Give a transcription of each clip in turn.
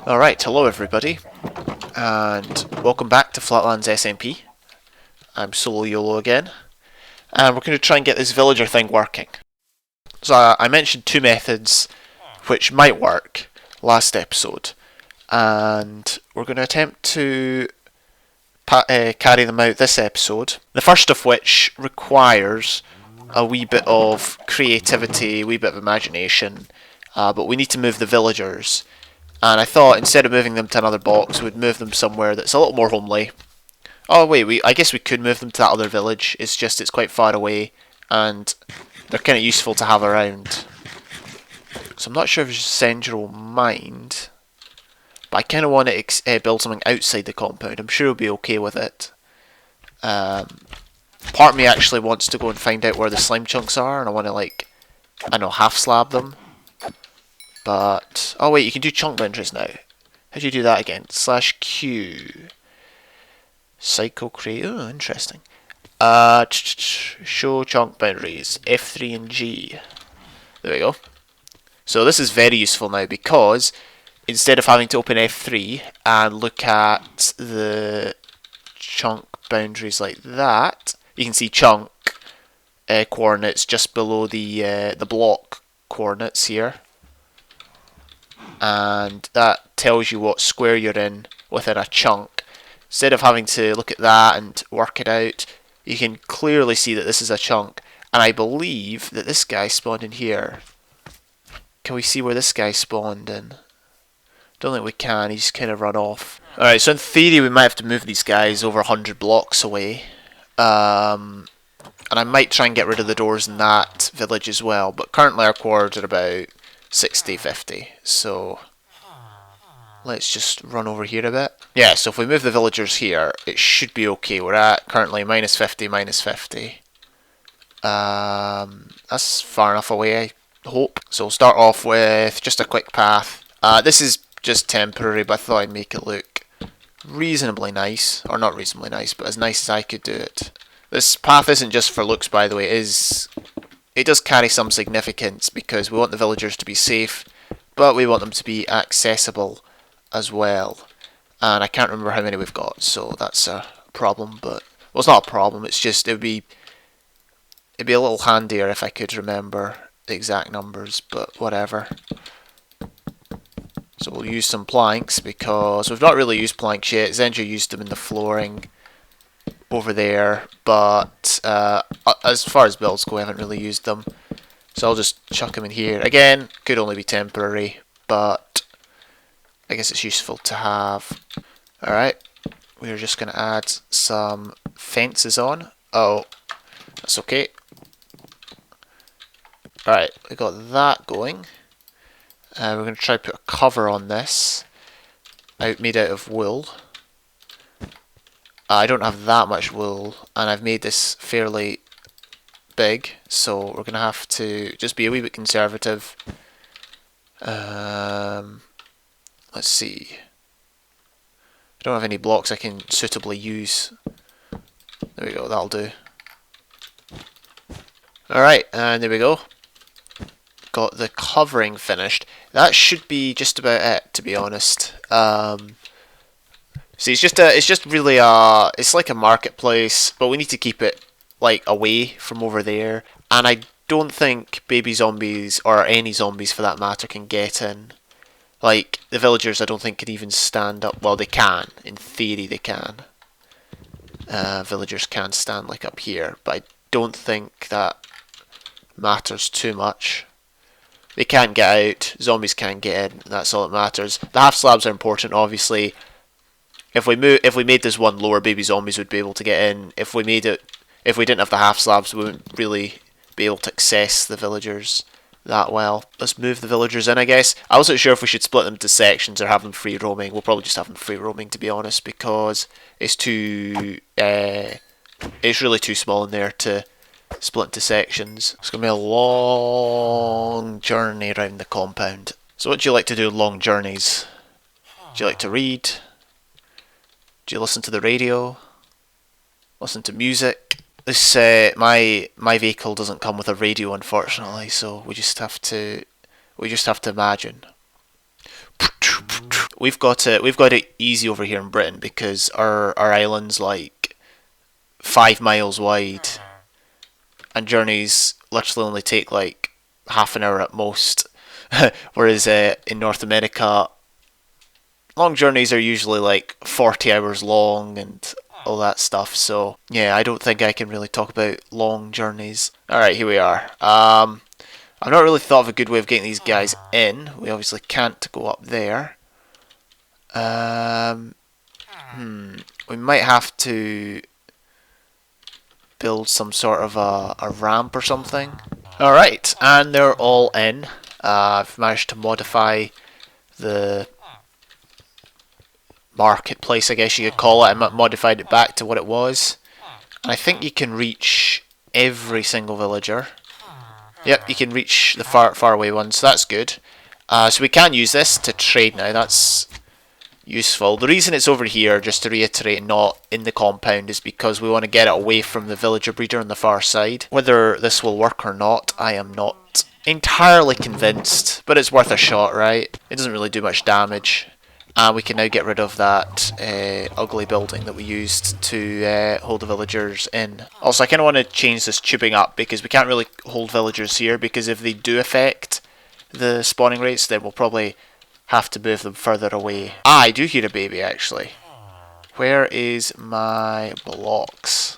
Alright, hello everybody, and welcome back to Flatlands SMP. I'm Solo YOLO again, and we're going to try and get this villager thing working. So I mentioned two methods which might work last episode, and we're going to attempt to carry them out this episode. The first of which requires a wee bit of creativity, a wee bit of imagination, but we need to move the villagers. And I thought instead of moving them to another box, we'd move them somewhere that's a little more homely. Oh wait, I guess we could move them to that other village. It's just it's quite far away, and they're kind of useful to have around. So I'm not sure if Sendra will mind, but I kind of want to build something outside the compound. I'm sure he'll be okay with it. Part of me actually wants to go and find out where the slime chunks are, and I want to half slab them. But, oh wait, you can do chunk boundaries now. How do you do that again? /Q. Cycle create, oh, interesting. Show chunk boundaries, F3 and G. There we go. So this is very useful now because instead of having to open F3 and look at the chunk boundaries like that, you can see chunk coordinates just below the block coordinates here. And that tells you what square you're in within a chunk. Instead of having to look at that and work it out, you can clearly see that this is a chunk. And I believe that this guy spawned in here. Can we see where this guy spawned in? Don't think we can, he's kind of run off. Alright, so in theory we might have to move these guys over 100 blocks away. And I might try and get rid of the doors in that village as well. But currently our quads are about 60-50, so let's just run over here a bit. Yeah, so if we move the villagers here, it should be okay. We're at currently -50, -50. That's far enough away, I hope. So we'll start off with just a quick path. This is just temporary, but I thought I'd make it look reasonably nice, or not reasonably nice, but as nice as I could do it. This path isn't just for looks, by the way. It does carry some significance because we want the villagers to be safe, but we want them to be accessible as well. And I can't remember how many we've got, so that's a problem. But well, it's not a problem. It's just it'd be a little handier if I could remember the exact numbers. But whatever. So we'll use some planks because we've not really used planks yet. Zenja used them in the flooring over there, but as far as builds go, I haven't really used them. So I'll just chuck them in here. Again, could only be temporary, but I guess it's useful to have. Alright, we're just going to add some fences on. Oh, that's okay. Alright, we got that going. We're going to try to put a cover on this, made out of wool. I don't have that much wool, and I've made this fairly big, so we're going to have to just be a wee bit conservative. Let's see. I don't have any blocks I can suitably use. There we go, that'll do. Alright, and there we go. Got the covering finished. That should be just about it, to be honest. See, it's just really it's like a marketplace, but we need to keep it like away from over there. And I don't think baby zombies, or any zombies for that matter, can get in. Like the villagers, I don't think can even stand up. Well, they can. In theory, they can. Villagers can stand like up here, but I don't think that matters too much. They can't get out. Zombies can't get in. That's all that matters. The half slabs are important, obviously. If we made this one lower, baby zombies would be able to get in. If we didn't have the half slabs, we wouldn't really be able to access the villagers that well. Let's move the villagers in, I guess. I wasn't sure if we should split them into sections or have them free roaming. We'll probably just have them free roaming, to be honest, because it's really too small in there to split into sections. It's going to be a long journey around the compound. So what do you like to do on long journeys? Do you like to read? Do you listen to the radio? Listen to music? This my vehicle doesn't come with a radio, unfortunately, so we just have to imagine. we've got it easy over here in Britain because our island's like 5 miles wide, and journeys literally only take like half an hour at most. Whereas in North America, long journeys are usually like 40 hours long and all that stuff. So yeah, I don't think I can really talk about long journeys. Alright, here we are. I've not really thought of a good way of getting these guys in. We obviously can't go up there. We might have to build some sort of a ramp or something. Alright, and they're all in. I've managed to modify the marketplace, I guess you could call it. I modified it back to what it was. And I think you can reach every single villager. Yep, you can reach the far away ones, so that's good. So we can use this to trade now, that's useful. The reason it's over here, just to reiterate, not in the compound, is because we want to get it away from the villager breeder on the far side. Whether this will work or not, I am not entirely convinced, but it's worth a shot, right? It doesn't really do much damage. And we can now get rid of that ugly building that we used to hold the villagers in. Also, I kind of want to change this tubing up because we can't really hold villagers here, because if they do affect the spawning rates, then we'll probably have to move them further away. Ah, I do hear a baby actually. Where is my blocks?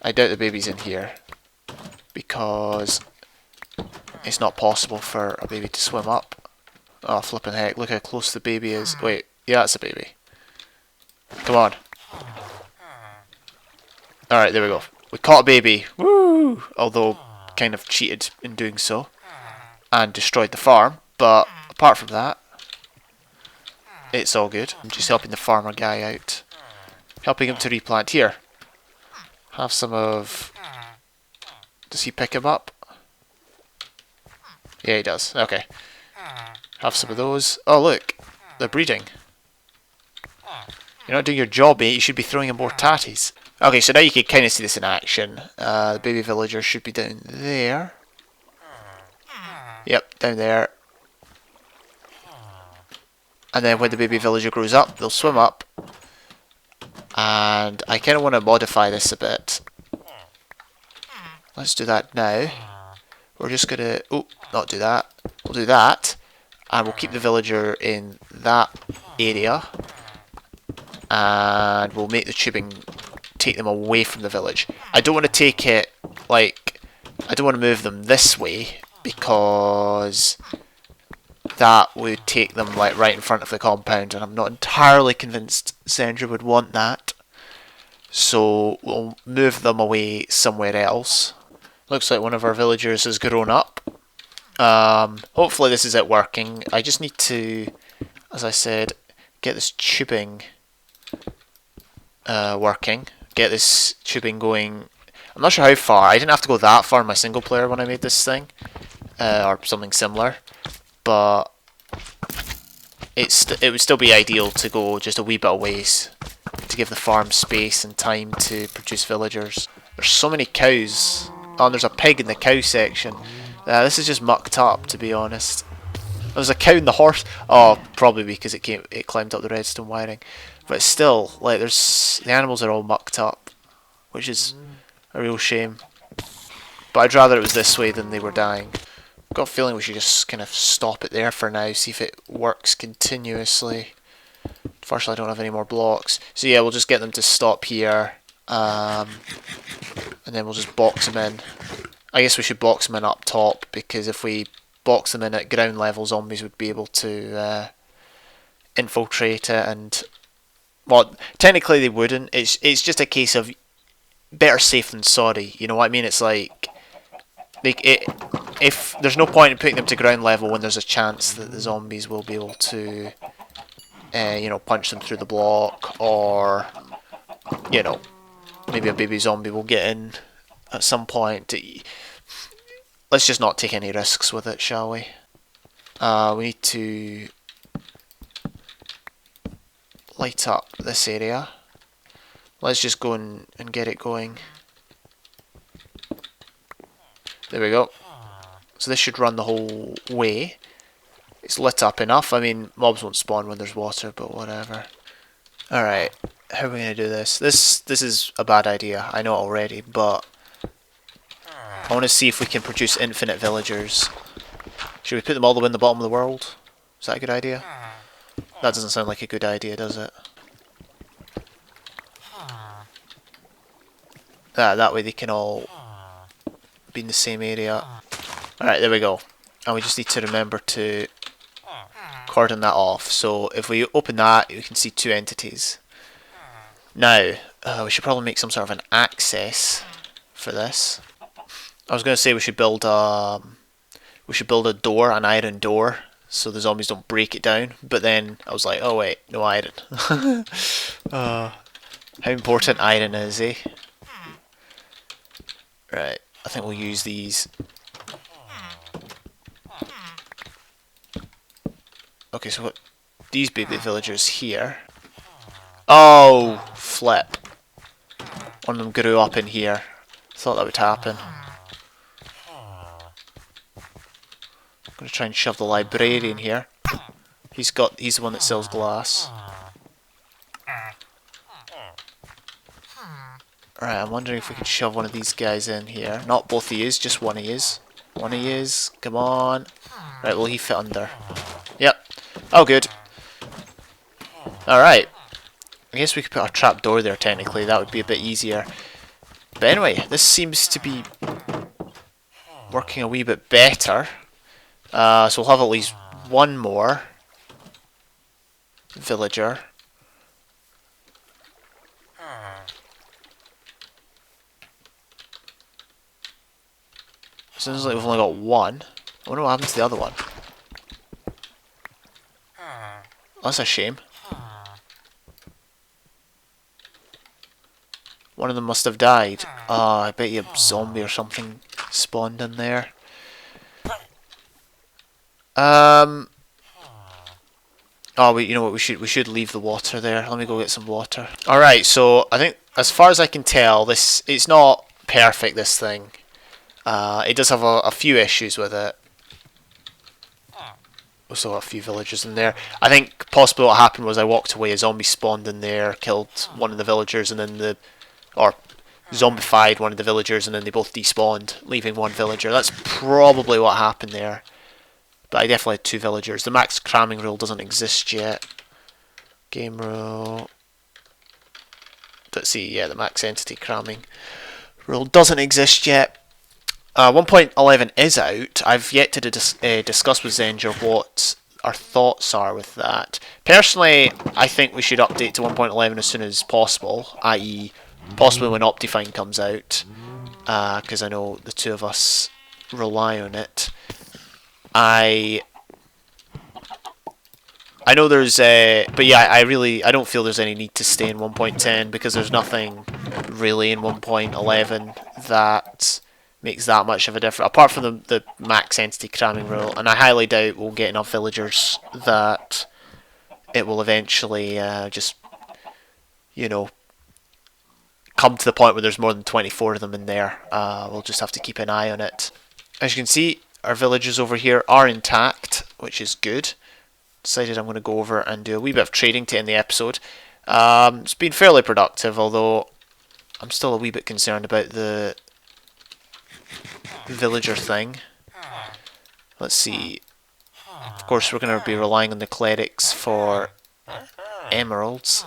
I doubt the baby's in here, because it's not possible for a baby to swim up. Oh, flippin' heck, look how close the baby is. Wait, yeah, that's a baby. Come on. Alright, there we go. We caught a baby. Woo! Although, kind of cheated in doing so. And destroyed the farm. But, apart from that, it's all good. I'm just helping the farmer guy out. Helping him to replant. Here. Have some of... Does he pick him up? Yeah, he does. Okay. Have some of those. Oh, look. They're breeding. You're not doing your job, mate. You should be throwing in more tatties. Okay, so now you can kind of see this in action. The baby villager should be down there. Yep, down there. And then when the baby villager grows up, they'll swim up. And I kind of want to modify this a bit. Let's do that now. We're just going to... Oh, not do that. We'll do that. And we'll keep the villager in that area. And we'll make the tubing take them away from the village. I don't want to take it, like... I don't want to move them this way, because that would take them like right in front of the compound, and I'm not entirely convinced Sandra would want that. So we'll move them away somewhere else. Looks like one of our villagers has grown up. Hopefully this is it working. I just need to, as I said, get this tubing working. Get this tubing going. I'm not sure how far. I didn't have to go that far in my single player when I made this thing. Or something similar. But it would still be ideal to go just a wee bit of ways to give the farm space and time to produce villagers. There's so many cows. Oh, and there's a pig in the cow section. This is just mucked up, to be honest. There's a cow in the horse. Oh, probably because it climbed up the redstone wiring. But still, like, the animals are all mucked up, which is a real shame. But I'd rather it was this way than they were dying. I've got a feeling we should just kind of stop it there for now, see if it works continuously. Unfortunately, I don't have any more blocks. So yeah, we'll just get them to stop here. And then we'll just box them in. I guess we should box them in up top, because if we box them in at ground level, zombies would be able to infiltrate it, and... Well, technically they wouldn't. It's just a case of better safe than sorry, you know what I mean? It's like... if there's no point in putting them to ground level when there's a chance that the zombies will be able to, you know, punch them through the block, or, you know, maybe a baby zombie will get in at some point. Let's just not take any risks with it, shall we? We need to light up this area. Let's just go and get it going. There we go. So this should run the whole way. It's lit up enough. I mean, mobs won't spawn when there's water, but whatever. Alright, how are we going to do this? This is a bad idea. I know it already, but I want to see if we can produce infinite villagers. Should we put them all the way in the bottom of the world? Is that a good idea? That doesn't sound like a good idea, does it? That way they can all be in the same area. Alright, there we go. And we just need to remember to cordon that off. So if we open that, we can see two entities. Now, we should probably make some sort of an access for this. I was going to say we should build a door, an iron door, so the zombies don't break it down. But then I was like, oh wait, no iron. How important iron is, eh? Right, I think we'll use these. Okay, so what? These baby villagers here. Oh, flip. One of them grew up in here. Thought that would happen. I'm gonna try and shove the librarian here. He's the one that sells glass. Right, I'm wondering if we can shove one of these guys in here. Not both he is, just one he is. One he is. Come on. Right, will he fit under? Yep. Oh, good. Alright. I guess we could put a trap door there, technically. That would be a bit easier. But anyway, this seems to be working a wee bit better. So we'll have at least one more villager. Sounds like we've only got one. I wonder what happened to the other one. That's a shame. One of them must have died. I bet you a zombie or something spawned in there. Oh, you know what? We should leave the water there. Let me go get some water. All right. So I think, as far as I can tell, it's not perfect. This thing. It does have a few issues with it. Also a few villagers in there. I think possibly what happened was I walked away, a zombie spawned in there, killed one of the villagers, and then zombified one of the villagers, and then they both despawned, leaving one villager. That's probably what happened there. But I definitely had two villagers. The max cramming rule doesn't exist yet. Game rule. Let's see, yeah, the max entity cramming rule doesn't exist yet. 1.11 is out. I've yet to discuss with Zenger what our thoughts are with that. Personally, I think we should update to 1.11 as soon as possible, i.e. possibly when Optifine comes out, because I know the two of us rely on it. I know there's but yeah, I don't feel there's any need to stay in 1.10 because there's nothing really in 1.11 that makes that much of a difference, apart from the max entity cramming rule, and I highly doubt we'll get enough villagers that it will eventually just, you know, come to the point where there's more than 24 of them in there. We'll just have to keep an eye on it. As you can see, our villages over here are intact, which is good. Decided I'm going to go over and do a wee bit of trading to end the episode. It's been fairly productive, although I'm still a wee bit concerned about the villager thing. Let's see. Of course, we're going to be relying on the clerics for emeralds.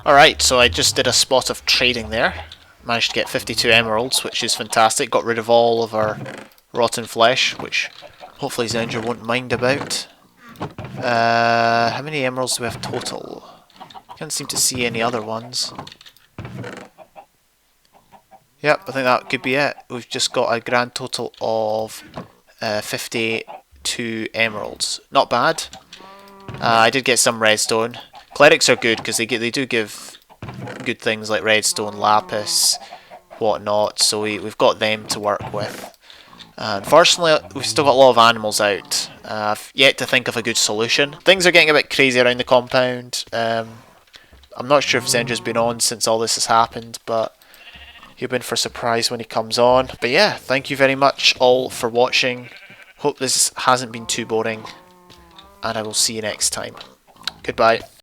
Alright, so I just did a spot of trading there. Managed to get 52 emeralds, which is fantastic. Got rid of all of our rotten flesh, which hopefully Zenger won't mind about. How many emeralds do we have total? Can't seem to see any other ones. Yep, I think that could be it. We've just got a grand total of 52 emeralds. Not bad. I did get some redstone. Clerics are good because they do give good things like redstone, lapis, whatnot. So we've got them to work with. Unfortunately, we've still got a lot of animals out. I've yet to think of a good solution. Things are getting a bit crazy around the compound. I'm not sure if Zendra's been on since all this has happened, but he'll be in for a surprise when he comes on. But yeah, thank you very much all for watching. Hope this hasn't been too boring, and I will see you next time. Goodbye.